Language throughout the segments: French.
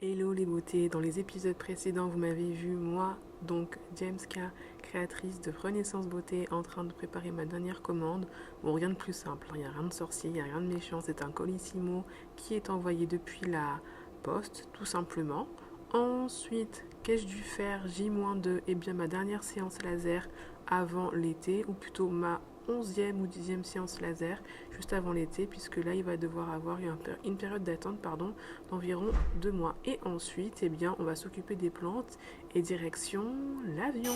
Hello les beautés, dans les épisodes précédents vous m'avez vu moi, donc James K, créatrice de Renaissance Beauté, en train de préparer ma dernière commande. Bon, rien de plus simple, il n'y a rien de sorcier, il n'y a rien de méchant, c'est un colissimo qui est envoyé depuis la poste tout simplement. Ensuite, qu'ai-je dû faire J-2, et bien ma dernière séance laser avant l'été, ou plutôt ma 11e ou 10e séance laser juste avant l'été, puisque là il va devoir avoir une période d'attente d'environ 2 mois. Et ensuite, eh bien, on va s'occuper des plantes et direction l'avion.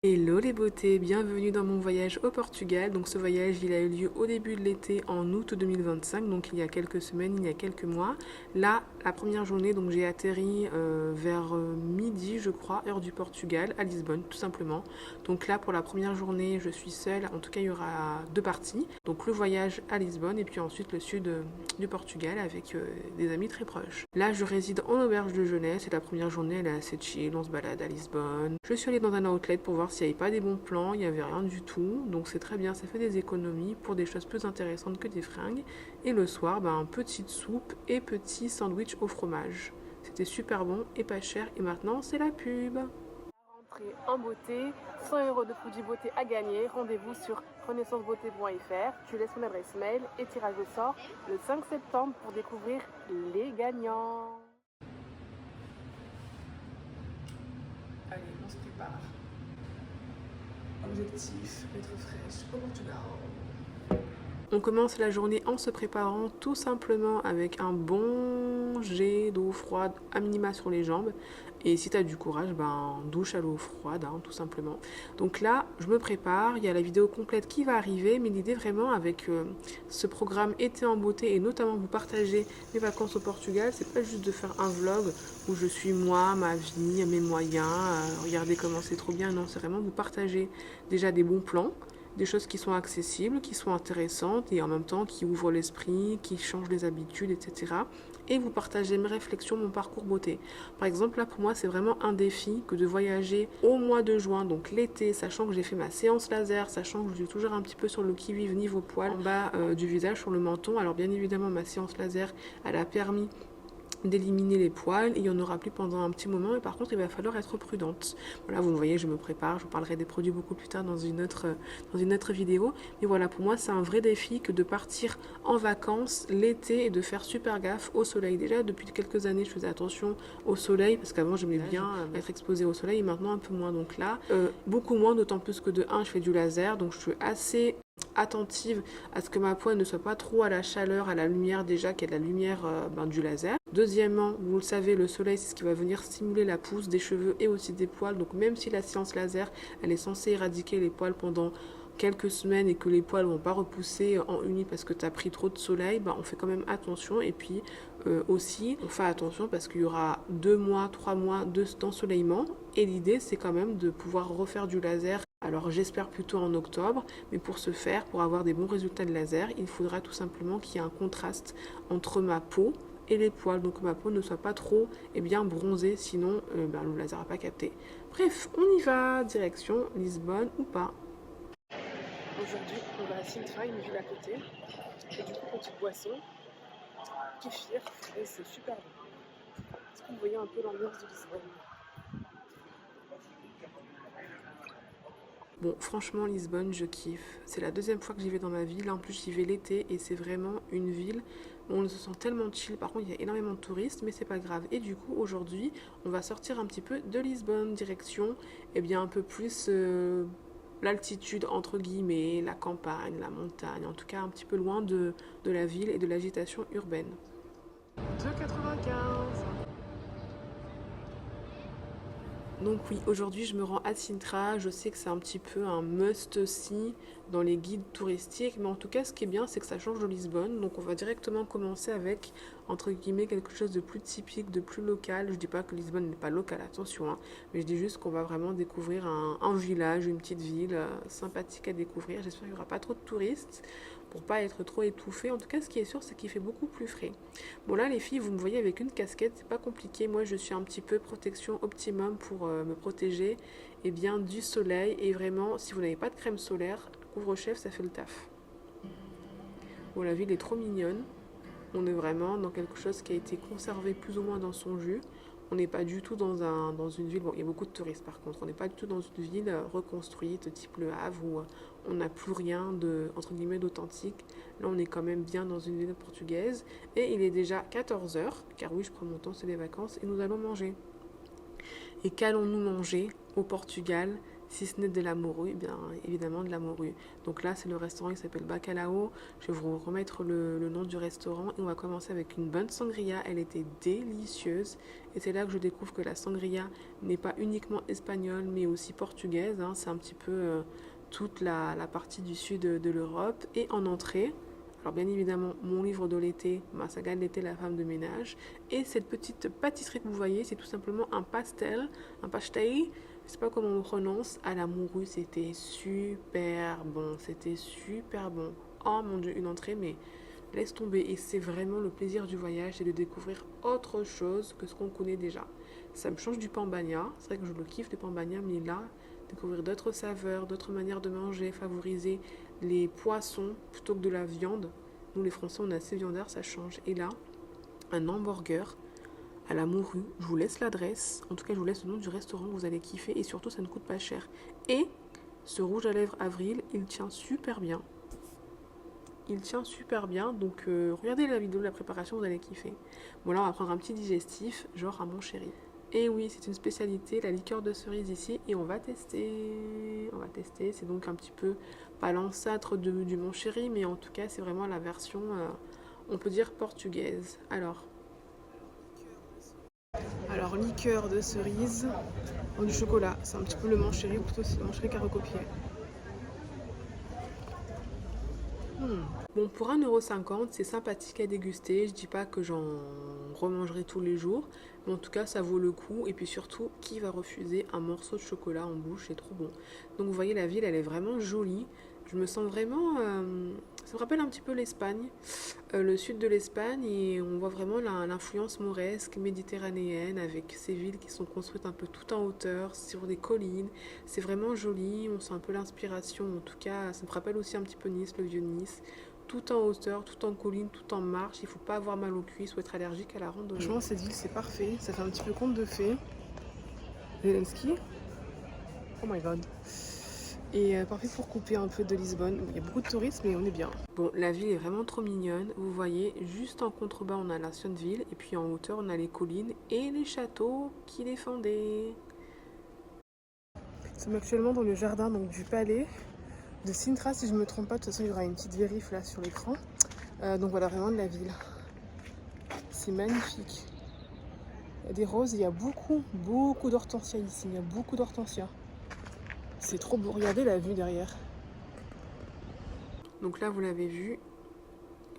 Hello les beautés, bienvenue dans mon voyage au Portugal. Donc ce voyage il a eu lieu au début de l'été en août 2025, donc il y a quelques semaines, il y a quelques mois. Là, la première journée, donc j'ai atterri vers midi je crois, heure du Portugal, à Lisbonne tout simplement. Donc là pour la première journée je suis seule, en tout cas il y aura deux parties. Donc le voyage à Lisbonne et puis ensuite le sud du Portugal avec des amis très proches. Là je réside en auberge de jeunesse et la première journée elle est assez chill, on se balade à Lisbonne. Je suis allée dans un outlet pour voir s'il n'y avait pas des bons plans, il n'y avait rien du tout, donc c'est très bien, ça fait des économies pour des choses plus intéressantes que des fringues. Et le soir, petite soupe et petit sandwich au fromage. C'était super bon et pas cher, et maintenant c'est la pub. Rentrée en beauté, 100 € de produits beauté à gagner, rendez-vous sur renaissancebeauté.fr, tu laisses mon adresse mail et tirage au sort le 5 septembre pour découvrir les gagnants. Allez, on se prépare. Objectif, être fraîche au Portugal. On commence la journée en se préparant tout simplement avec un bon jet d'eau froide à minima sur les jambes. Et si tu as du courage, douche à l'eau froide, tout simplement. Donc là, je me prépare, il y a la vidéo complète qui va arriver, mais l'idée vraiment avec ce programme été en beauté et notamment vous partager mes vacances au Portugal, c'est pas juste de faire un vlog où je suis moi, ma vie, mes moyens, regardez comment c'est trop bien, non, c'est vraiment vous partager déjà des bons plans, des choses qui sont accessibles, qui sont intéressantes et en même temps qui ouvrent l'esprit, qui changent les habitudes, etc. Et vous partagez mes réflexions, mon parcours beauté. Par exemple, là pour moi, c'est vraiment un défi que de voyager au mois de juin, donc l'été, sachant que j'ai fait ma séance laser, sachant que je suis toujours un petit peu sur le qui-vive niveau poil en bas du visage, sur le menton. Alors bien évidemment, ma séance laser, elle a permis d'éliminer les poils, il n'y en aura plus pendant un petit moment, et par contre il va falloir être prudente. Voilà, vous me voyez, je me prépare, je vous parlerai des produits beaucoup plus tard dans une autre vidéo, mais voilà, pour moi c'est un vrai défi que de partir en vacances l'été et de faire super gaffe au soleil. Déjà depuis quelques années je faisais attention au soleil, parce qu'avant j'aimais bien être exposée au soleil, et maintenant un peu moins, donc là beaucoup moins, d'autant plus que de 1 je fais du laser, donc je suis assez attentive à ce que ma peau ne soit pas trop à la chaleur, à la lumière déjà, qu'il y a de la lumière du laser. Deuxièmement, vous le savez, le soleil c'est ce qui va venir stimuler la pousse des cheveux et aussi des poils, donc même si la séance laser elle est censée éradiquer les poils pendant quelques semaines et que les poils vont pas repousser en une nuit parce que tu as pris trop de soleil, on fait quand même attention. Et puis aussi on fait attention parce qu'il y aura 2 mois, 3 mois d'ensoleillement, et l'idée c'est quand même de pouvoir refaire du laser. Alors j'espère plutôt en octobre, mais pour ce faire, pour avoir des bons résultats de laser, il faudra tout simplement qu'il y ait un contraste entre ma peau et les poils, donc que ma peau ne soit pas trop bronzée, sinon le laser n'a pas capté. Bref, on y va, direction Lisbonne ou pas. Aujourd'hui, on va à Sintra, une ville à côté. Et du coup, petite boisson, kéfir, et c'est super bon. Est-ce que vous voyez un peu l'ambiance de Lisbonne? Bon, franchement, Lisbonne, je kiffe. C'est la deuxième fois que j'y vais dans ma vie. Là, en plus, j'y vais l'été et c'est vraiment une ville où on se sent tellement chill. Par contre, il y a énormément de touristes, mais c'est pas grave. Et du coup, aujourd'hui, on va sortir un petit peu de Lisbonne, direction, un peu plus l'altitude, entre guillemets, la campagne, la montagne, en tout cas un petit peu loin de la ville et de l'agitation urbaine. 2,95. Donc oui, aujourd'hui je me rends à Sintra, je sais que c'est un petit peu un must-see dans les guides touristiques, mais en tout cas ce qui est bien c'est que ça change de Lisbonne, donc on va directement commencer avec, entre guillemets, quelque chose de plus typique, de plus local. Je dis pas que Lisbonne n'est pas locale, attention, mais je dis juste qu'on va vraiment découvrir un village, une petite ville sympathique à découvrir. J'espère qu'il n'y aura pas trop de touristes. pour pas être trop étouffé. En tout cas, ce qui est sûr, c'est qu'il fait beaucoup plus frais. Bon là, les filles, vous me voyez avec une casquette, c'est pas compliqué. Moi, je suis un petit peu protection optimum pour me protéger bien, du soleil. Et vraiment, si vous n'avez pas de crème solaire, couvre-chef, ça fait le taf. Bon, la ville est trop mignonne. On est vraiment dans quelque chose qui a été conservé plus ou moins dans son jus. On n'est pas du tout dans une ville, bon, il y a beaucoup de touristes par contre, on n'est pas du tout dans une ville reconstruite type Le Havre où on n'a plus rien de, entre guillemets, d'authentique. Là, on est quand même bien dans une ville portugaise et il est déjà 14 heures, car oui, je prends mon temps, c'est les vacances, et nous allons manger. Et qu'allons-nous manger au Portugal si ce n'est de la morue? Bien évidemment de la morue. Donc là, c'est le restaurant qui s'appelle Bacalao. Je vais vous remettre le nom du restaurant et on va commencer avec une bonne sangria. Elle était délicieuse et c'est là que je découvre que la sangria n'est pas uniquement espagnole mais aussi portugaise. C'est un petit peu toute la partie du sud de l'Europe. Et en entrée, alors bien évidemment, mon livre de l'été, ma saga de l'été, La femme de ménage. Et cette petite pâtisserie que vous voyez, c'est tout simplement un pastel, un pastel, je sais pas comment on prononce, à la morue. C'était super bon, c'était super bon. Oh mon dieu, une entrée, mais laisse tomber. Et c'est vraiment le plaisir du voyage, c'est de découvrir autre chose que ce qu'on connaît déjà. Ça me change du pambagna, c'est vrai que je le kiffe le pambagna, mais là, découvrir d'autres saveurs, d'autres manières de manger, favoriser les poissons plutôt que de la viande. Nous les Français on est assez viandards, ça change. Et là, un hamburger à la morue, je vous laisse l'adresse, en tout cas je vous laisse le nom du restaurant, vous allez kiffer et surtout ça ne coûte pas cher. Et ce rouge à lèvres Avril, il tient super bien. Il tient super bien, donc regardez la vidéo de la préparation, vous allez kiffer. Bon là on va prendre un petit digestif, genre à mon chéri. Et oui, c'est une spécialité, la liqueur de cerise ici, et on va tester. On va tester, c'est donc un petit peu, pas l'ancêtre du Mon Chéri, mais en tout cas, c'est vraiment la version, on peut dire, portugaise. Alors liqueur de cerise, du chocolat, c'est un petit peu le Mon Chéri, ou plutôt c'est le Mon Chéri qui a recopié. Bon, pour 1,50 €, c'est sympathique à déguster. Je dis pas que j'en remangerai tous les jours, mais en tout cas, ça vaut le coup. Et puis surtout, qui va refuser un morceau de chocolat en bouche? C'est trop bon. Donc, vous voyez, la ville, elle est vraiment jolie. Je me sens vraiment... ça me rappelle un petit peu l'Espagne, le sud de l'Espagne, et on voit vraiment l'influence mauresque, méditerranéenne, avec ces villes qui sont construites un peu tout en hauteur, sur des collines. C'est vraiment joli, on sent un peu l'inspiration, en tout cas, ça me rappelle aussi un petit peu Nice, le vieux Nice. Tout en hauteur, tout en colline, tout en marche, il ne faut pas avoir mal aux cuisses ou être allergique à la randonnée. Franchement, cette ville, c'est parfait, ça fait un petit peu conte de fées. Zelensky. Oh my god. Et parfait pour couper un peu de Lisbonne. Il y a beaucoup de touristes, mais on est bien. Bon, la ville est vraiment trop mignonne. Vous voyez, juste en contrebas, on a l'ancienne ville. Et puis en hauteur, on a les collines et les châteaux qui défendaient. Nous sommes actuellement dans le jardin donc, du palais de Sintra, si je ne me trompe pas. De toute façon, il y aura une petite vérif là sur l'écran. Donc voilà, vraiment de la ville. C'est magnifique. Il y a des roses, il y a beaucoup d'hortensias ici. Il y a beaucoup d'hortensias. C'est trop beau, regardez la vue derrière. Donc là, vous l'avez vu,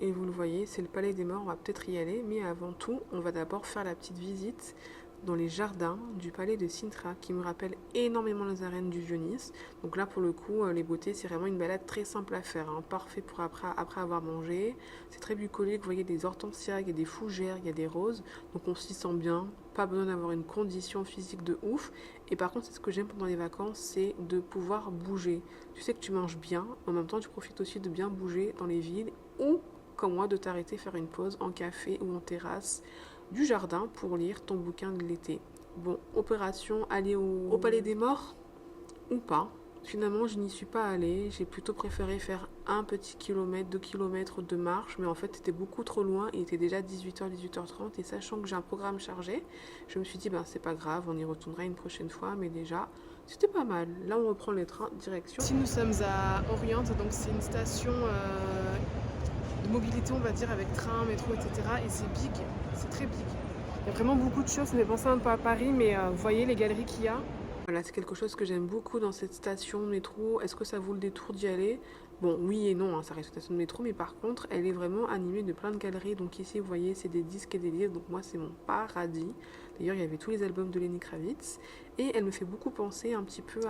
et vous le voyez, c'est le Palais des Morts, on va peut-être y aller, mais avant tout, on va d'abord faire la petite visite dans les jardins du Palais de Sintra, qui me rappelle énormément les arènes du Vieux-Nice. Donc là, pour le coup, les beautés, c'est vraiment une balade très simple à faire, parfait pour après avoir mangé. C'est très bucolique, vous voyez des hortensias, il y a des fougères, il y a des roses, donc on s'y sent bien, pas besoin d'avoir une condition physique de ouf. Et par contre, c'est ce que j'aime pendant les vacances, c'est de pouvoir bouger. Tu sais que tu manges bien, en même temps, tu profites aussi de bien bouger dans les villes ou, comme moi, de t'arrêter faire une pause en café ou en terrasse du jardin pour lire ton bouquin de l'été. Bon, opération aller au Palais des Morts ou pas. Finalement, je n'y suis pas allée. J'ai plutôt préféré faire un petit kilomètre, 2 kilomètres de marche, mais en fait, c'était beaucoup trop loin. Il était déjà 18h, 18h30, et sachant que j'ai un programme chargé, je me suis dit, ben c'est pas grave, on y retournera une prochaine fois, mais déjà, c'était pas mal. Là, on reprend les trains direction. Ici, nous sommes à Oriente, donc c'est une station de mobilité, on va dire, avec train, métro, etc. Et c'est big, c'est très big. Il y a vraiment beaucoup de choses, ça me fait penser un peu à Paris, mais vous voyez les galeries qu'il y a. Voilà, c'est quelque chose que j'aime beaucoup dans cette station de métro. Est-ce que ça vaut le détour d'y aller? Bon, oui et non, ça reste une station de métro, mais par contre, elle est vraiment animée de plein de galeries. Donc ici, vous voyez, c'est des disques et des livres, donc moi, c'est mon paradis. D'ailleurs, il y avait tous les albums de Lenny Kravitz. Et elle me fait beaucoup penser un petit peu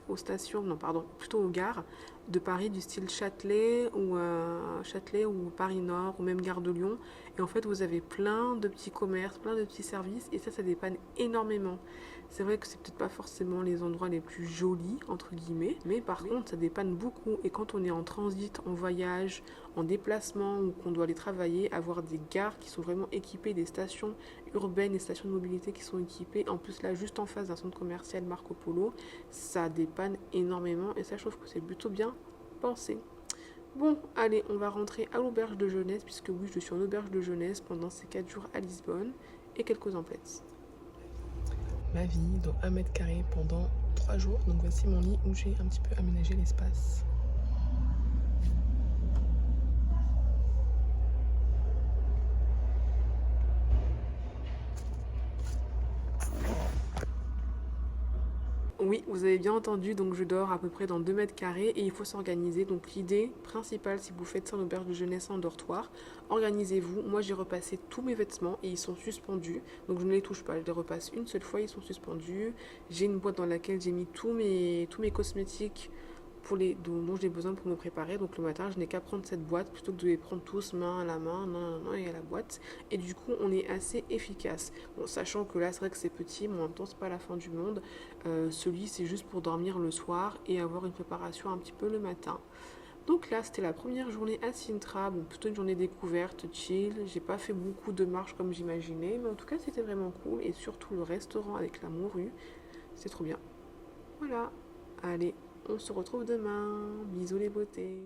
aux stations, non, pardon, plutôt aux gares de Paris du style Châtelet ou Paris Nord ou même Gare de Lyon. Et en fait, vous avez plein de petits commerces, plein de petits services et ça dépanne énormément. C'est vrai que c'est peut-être pas forcément les endroits les plus jolis, entre guillemets, mais par contre, ça dépanne beaucoup. Et quand on est en transit, en voyage, en déplacement ou qu'on doit aller travailler, avoir des gares qui sont vraiment équipées, des stations urbaines et stations de mobilité qui sont équipées, en plus là, juste en face d'un centre commercial Marco Polo, ça dépanne énormément et ça, je trouve que c'est plutôt bien pensé. Bon, allez, on va rentrer à l'auberge de jeunesse, puisque oui, je suis en auberge de jeunesse pendant ces 4 jours à Lisbonne et quelques emplettes. Ma vie dans 1 m² pendant 3 jours, donc voici mon lit où j'ai un petit peu aménagé l'espace. Oui, vous avez bien entendu, donc je dors à peu près dans 2 m² et il faut s'organiser. Donc l'idée principale, si vous faites ça en auberge de jeunesse en dortoir, organisez-vous. Moi j'ai repassé tous mes vêtements et ils sont suspendus, donc je ne les touche pas. Je les repasse une seule fois, ils sont suspendus. J'ai une boîte dans laquelle j'ai mis tous mes cosmétiques dont j'ai besoin pour me préparer. Donc le matin, je n'ai qu'à prendre cette boîte plutôt que de les prendre tous main à la main, non, et à la boîte. Et du coup, on est assez efficace. Bon, sachant que là, c'est vrai que c'est petit, mais en même temps, c'est pas la fin du monde. Ce lit, c'est juste pour dormir le soir et avoir une préparation un petit peu le matin. Donc là, c'était la première journée à Sintra, bon, plutôt une journée découverte, chill. J'ai pas fait beaucoup de marches comme j'imaginais, mais en tout cas, c'était vraiment cool. Et surtout, le restaurant avec la morue, c'est trop bien. Voilà, allez, on se retrouve demain. Bisous les beautés.